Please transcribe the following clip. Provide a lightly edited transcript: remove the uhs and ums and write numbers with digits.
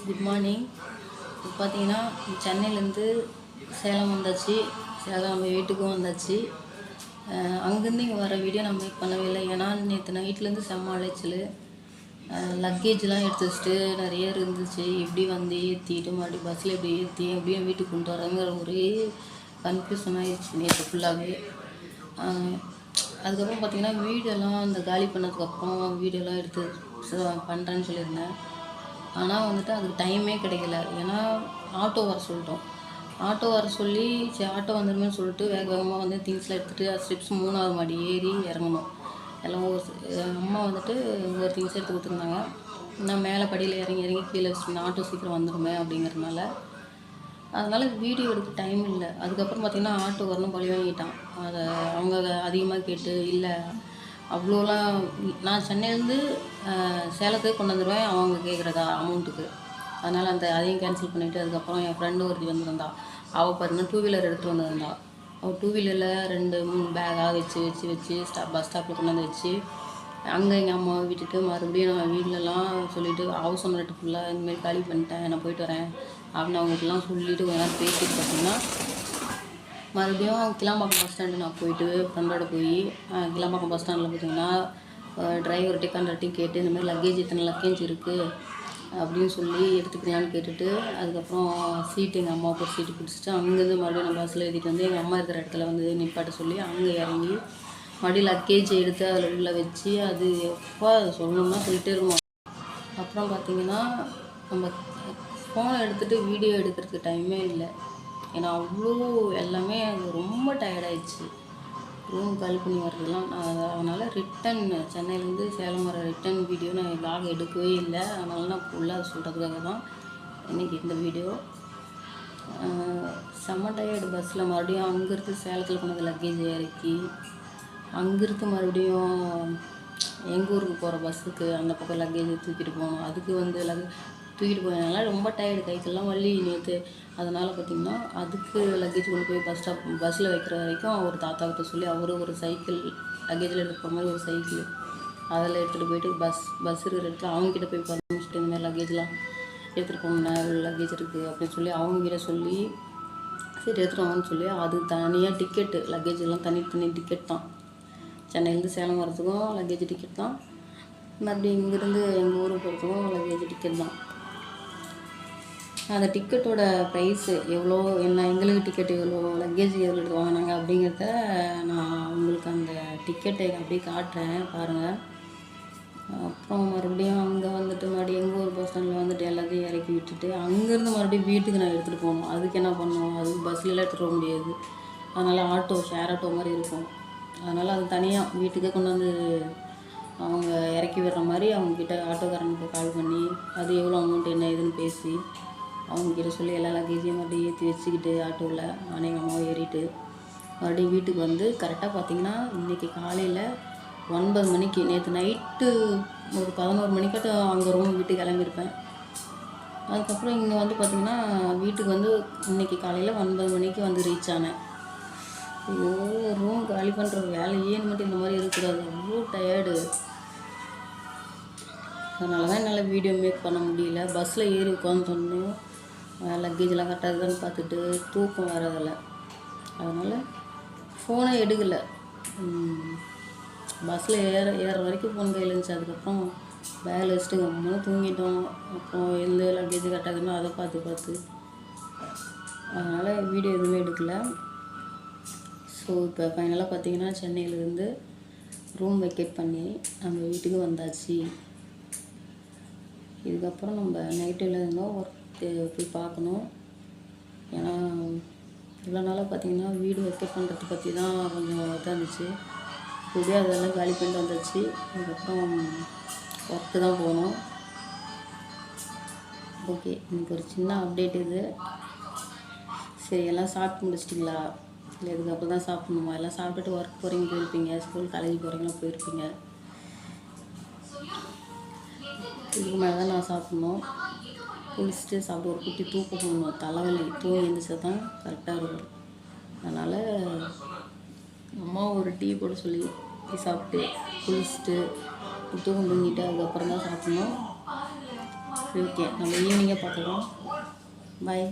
Good morning. இப்போ பார்த்தீங்கன்னா சென்னையிலேருந்து சேலம் வந்தாச்சு. சேலம் நம்ம வீட்டுக்கும் வந்தாச்சு. அங்கேருந்து இங்கே வர வீடியோ நான் மேக் பண்ணவே இல்லை. ஏன்னா நேற்று நைட்லேருந்து செம்ம அலைச்சல். லக்கேஜ்லாம் எடுத்து வச்சுட்டு நிறைய இருந்துச்சு. எப்படி வந்து ஏற்றிட்டு மறுபடியும் பஸ்ஸில் எப்படி ஏற்றி எப்படியும் வீட்டுக்கு கொண்டு வரங்கிற ஒரே கன்ஃபியூஷன் ஆகிடுச்சு நேற்று ஃபுல்லாகவே. அதுக்கப்புறம் பார்த்திங்கன்னா வீடெல்லாம் அந்த காலி பண்ணதுக்கப்புறம் வீடெல்லாம் எடுத்து பண்ணுறேன்னு சொல்லியிருந்தேன். ஆனால் வந்துட்டு அதுக்கு டைமே கிடைக்கல. ஏன்னா ஆட்டோ வர சொல்லிட்டோம். ஆட்டோ வர சொல்லி சரி ஆட்டோ வந்துடுமேன்னு சொல்லிட்டு வேக வேகமாக வந்து திங்ஸ்லாம் எடுத்துகிட்டு ஸ்டெப்ஸ் 3வது மாடி ஏறி இறங்கணும். எல்லாம் அம்மா வந்துட்டு ஒரு திங்ஸ் எடுத்து கொடுத்துருந்தாங்க. நான் மேலே படியில் இறங்கி கீழே வச்சுருந்தேன். ஆட்டோ சீக்கிரம் வந்துடுமே அப்படிங்கிறதுனால. அதனால் வீடியோ எடுக்க டைம் இல்லை. அதுக்கப்புறம் பார்த்திங்கன்னா ஆட்டோ வரணும் பழி வாங்கிட்டான். அதை அவங்க அதிகமாக கேட்டு இல்லை அவ்வளோலாம் நான் சென்னையிலேருந்து சேலத்துக்கு கொண்டு வந்துடுவேன் அவங்க கேட்குறதா அமௌண்ட்டுக்கு. அதனால் அதையும் கேன்சல் பண்ணிவிட்டு அதுக்கப்புறம் என் ஃப்ரெண்டு ஒருத்தி வந்திருந்தா. அவள் பாருங்கள் 2 வீலர் எடுத்துகிட்டு வந்திருந்தா. அவள் 2 வீலரில் 2-3 பேக்காக வச்சு பஸ் ஸ்டாப்பில் கொண்டு வந்து வச்சு அங்கே எங்கள் அம்மாவை விட்டுட்டு மறுபடியும் நான் வீட்டிலலாம் சொல்லிவிட்டு ஹவுஸ் ஓனர்கிட்ட ஃபுல்லாக இந்தமாரி காலி பண்ணிட்டேன், நான் போயிட்டு வரேன் அப்படின்னு அவங்ககிட்டலாம் சொல்லிவிட்டு கொஞ்ச நேரம் பேசிட்டு பார்த்திங்கன்னா மறுபடியும் கிளாம்பாக்கம் பஸ் ஸ்டாண்டு நான் போயிட்டு ஃப்ரெண்டோட போய் கிளாம்பாக்கம் பஸ் ஸ்டாண்டில் பார்த்திங்கன்னா டிரைவர்கிட்ட கண்டக்டையும் கேட்டு இந்தமாதிரி லக்கேஜ் இத்தனை லக்கேஜ் இருக்குது அப்படின்னு சொல்லி எடுத்துக்கலான்னு கேட்டுட்டு அதுக்கப்புறம் சீட்டு எங்கள் அம்மாவுக்கு ஒரு சீட்டு பிடிச்சிட்டு அங்கேருந்து மறுபடியும் நான் பஸ்ஸில் ஏற்றிட்டு வந்து எங்கள் அம்மா இருக்கிற இடத்துல வந்து நிப்பாட்ட சொல்லி அங்கே இறங்கி மறுபடியும் லக்கேஜ் எடுத்து அதில் உள்ளே வச்சு அது எப்போ அதை சொல்லணும்னா சொல்லிகிட்டே இருக்கணும். அப்புறம் பார்த்திங்கன்னா நம்ம ஃபோனை எடுத்துகிட்டு வீடியோ எடுக்கிறதுக்கு டைமே இல்லை. ஏன்னா அவ்வளோ எல்லாமே அது ரொம்ப டயர்டாயிடுச்சு. ரூம் காலி பண்ணி வர்றதுலாம் அதனால் ரிட்டன் சென்னையிலேருந்து சேலம் வர ரிட்டன் வீடியோ நான் விலாக் எடுக்கவே இல்லை. அதனால நான் ஃபுல்லாக சொல்கிறதுக்காக தான் இன்றைக்கி இந்த வீடியோ. செம்ம டயர்டு. பஸ்ஸில் மறுபடியும் அங்கேருந்து சேலத்தில் கொண்டு லக்கேஜ் இறக்கி அங்கேருந்து மறுபடியும் எங்கள் ஊருக்கு போகிற பஸ்ஸுக்கு அந்த பக்கம் லக்கேஜை தூக்கிட்டு போகணும். அதுக்கு வந்து தூக்கிட்டு போயதுனால ரொம்ப டயர்டு, கைக்கெல்லாம் வலி நேற்று. அதனால் பார்த்திங்கன்னா அதுக்கு லக்கேஜ் கொண்டு போய் பஸ்ஸில் வைக்கிற வரைக்கும் ஒரு தாத்தாக்கிட்ட சொல்லி ஒரு சைக்கிள் லக்கேஜில் எடுத்துகிட்டு போகிற மாதிரி ஒரு சைக்கிள் அதில் எடுத்துகிட்டு போயிட்டு பஸ் இருக்கிற இடத்துல அவங்ககிட்ட போய் பர்மிஷன் இந்தமாதிரி லக்கேஜ்லாம் எடுத்துகிட்டு போகணுண்ணா இவ்வளோ லக்கேஜ் இருக்குது அப்படின்னு சொல்லி அவங்ககிட்ட சொல்லி சரி எடுத்துகிட்டு வாங்கன்னு சொல்லி அது தனியாக டிக்கெட்டு லக்கேஜெல்லாம் தனி டிக்கெட் தான். சென்னையிலேருந்து சேலம் வரதுக்கும் லக்கேஜ் டிக்கெட் தான். மறுபடியும் இங்கேருந்து எங்கள் ஊருக்கு போகிறதுக்கும் லக்கேஜ் டிக்கெட் தான். அந்த டிக்கெட்டோட ப்ரைஸு எவ்வளோ எங்களுக்கு டிக்கெட் எவ்வளோ லக்கேஜ் எவ்வளோ எடுத்து வாங்கினாங்க அப்படிங்கிறத நான் உங்களுக்கு அந்த டிக்கெட்டை அப்படியே காட்டுறேன் பாருங்கள். அப்புறம் மறுபடியும் அங்கே வந்துட்டு மறுபடியும் எங்கள் ஊர் பஸ் ஸ்டாண்டில் வந்துட்டு எல்லாத்தையும் இறக்கி விட்டுட்டு அங்கேருந்து மறுபடியும் வீட்டுக்கு நான் எடுத்துகிட்டு போகணும். அதுக்கு என்ன பண்ணணும், அதுக்கு பஸ்ஸில் எடுத்துகிட்டு போக முடியாது. அதனால் ஆட்டோ ஷேர் ஆட்டோ மாதிரி இருக்கும். அதனால் அது தனியாக வீட்டுக்கே கொண்டு வந்து அவங்க இறக்கி விடுற மாதிரி அவங்கக்கிட்ட ஆட்டோக்காரனுக்கு கால் பண்ணி அது எவ்வளோ அமௌண்ட் என்ன ஏதுன்னு பேசி அவங்கக்கிட்ட சொல்லி எல்லா லக்கேஜையும் மறுபடியும் ஏற்றி வச்சுக்கிட்டு ஆட்டோவில் நானே எங்கள் அம்மாவை ஏறிட்டு மறுபடியும் வீட்டுக்கு வந்து கரெக்டாக பார்த்திங்கன்னா இன்றைக்கி காலையில் 9 மணிக்கு நேற்று நைட்டு ஒரு 11 மணிக்கிட்ட அங்கே வீட்டுக்கு கிளம்பியிருப்பேன். அதுக்கப்புறம் இங்கே வந்து பார்த்திங்கன்னா வீட்டுக்கு வந்து இன்றைக்கி காலையில் 9 மணிக்கு வந்து ரீச் ஆனேன். ஐயோ ரூம் காலி பண்ணுற வேலையே மட்டும் இந்த மாதிரி இருக்கக்கூடாது, அவ்வளோ டயர்டு. அதனால தான் என்னால் வீடியோ மேக் பண்ண முடியல. பஸ்ஸில் ஏறி உட்காந்துட்டோன்னு லக்கேஜெலாம் கரெக்டாக இருக்குன்னு பார்த்துட்டு தூக்கம் வரதில்ல. அதனால் ஃபோனை எடுக்கலை. பஸ்ஸில் ஏற வரைக்கும் ஃபோன் கையில் இருந்துச்சு. அதுக்கப்புறம் பேக்கில் வச்சுட்டு கம்முன்னு தூங்கிட்டோம். அப்புறம் எந்த லக்கேஜ் கரெக்டாக இருக்குன்னு அதை பார்த்து அதனால் வீடியோ எதுவுமே எடுக்கலை. ஸோ இப்போ ஃபைனலாக பார்த்திங்கன்னா சென்னையிலேருந்து ரூம் வெக்கேட் பண்ணி நம்ம வீட்டுக்கு வந்தாச்சு. இதுக்கப்புறம் நம்ம நைட்டில் இருந்தோம் ஒர்க்கு போய் பார்க்கணும். ஏன்னா இவ்வளோ நாளாக பார்த்திங்கன்னா வீடு வெக்கேட் பண்ணுறது பற்றி தான் கொஞ்சம் இதாக இருந்துச்சு. இப்படியே அதெல்லாம் காலி பண்ணிட்டு வந்துச்சு. அதுக்கப்புறம் ஒர்க்கு தான் போகணும். ஓகே, எனக்கு ஒரு சின்ன அப்டேட் இது. சரி, எல்லாம் சாப்பிட்டு முடிச்சிட்டிங்களா? இல்லை இதுக்கப்புறம் தான் சாப்பிட்ணுமா? எல்லாம் சாப்பிட்டுட்டு ஒர்க் போகிறீங்க போயிருப்பீங்க, ஸ்கூல் காலேஜ் போகிறீங்களா போயிருப்பீங்க. இதுக்கு மேலே தான் நான் சாப்பிட்ணும். குளிச்சுட்டு சாப்பிட்டு ஒரு குட்டி தூக்கம் போடணும். தலைவலி தூங்கி எழுந்திரிச்சா தான் கரெக்டாக இருக்கும். அதனால் அம்மா ஒரு டீ போட சொல்லி டீ சாப்பிட்டு குளிச்சுட்டு தூங்கிட்டு அதுக்கப்புறம் தான் சாப்பிட்ணும். சரி ஓகே நம்ம ஈவினிங்கே பார்த்துக்கலாம். பாய்.